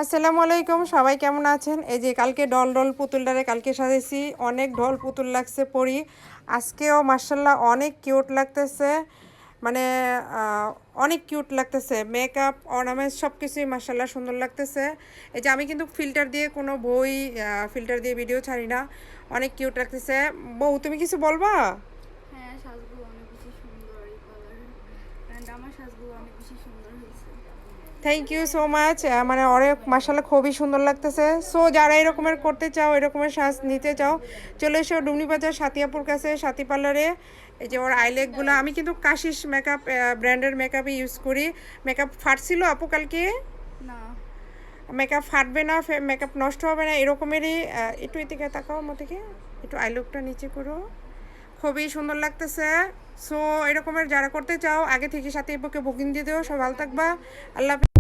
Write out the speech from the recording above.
আসসালামু আলাইকুম, সবাই কেমন আছেন? এই যে কালকে ডল পুতুলটারে কালকে সাজাইছি, অনেক ঢল পুতুল লাগছে পরি। আজকেও মার্শাল্লাহ অনেক কিউট লাগতেছে, মানে অনেক কিউট লাগতেছে। মেকআপ অর্নামেন্টস সব কিছুই মার্শাল্লাহ সুন্দর লাগতেছে। এই যে আমি কিন্তু ফিল্টার দিয়ে কোনো বই ফিল্টার দিয়ে ভিডিও ছাড়ি না। অনেক কিউট লাগতেছে। বউ, তুমি কিছু বলবা? হ্যাঁ, সাজগুলো অনেক বেশি সুন্দর এই কালারের। অ্যান্ড আমার সাজগুলো অনেক বেশি সুন্দর হয়েছে। Thank you so much. মানে অনেক মার্শাল্লাহ খুবই সুন্দর লাগতেছে। সো যারা এরকমের করতে চাও, এরকমের সাজ নিতে চাও, চলে এসো ডুমনি বাজার সাথিয়াপুর কাছে সাথী পার্লারে। এই যে ওর আইলেকগুলো, আমি কিন্তু কাশিস মেকআপ ব্র্যান্ডের মেকআপই ইউজ করি। মেকআপ ফাটছিল আপু কালকে? না। মেকআপ ফাটবে না, মেকআপ নষ্ট হবে না, এরকমেরই। একটু এদিকে তাকাও, আমার থেকে একটু আইলুকটা নিচে করো। খুবই সুন্দর লাগতেছে। সো এরকমের যারা করতে চাও আগে থেকে সাথে বুকে বুকিং দিয়ে দিও। সব ভালো থাকবা। আল্লাহ হাফেজ।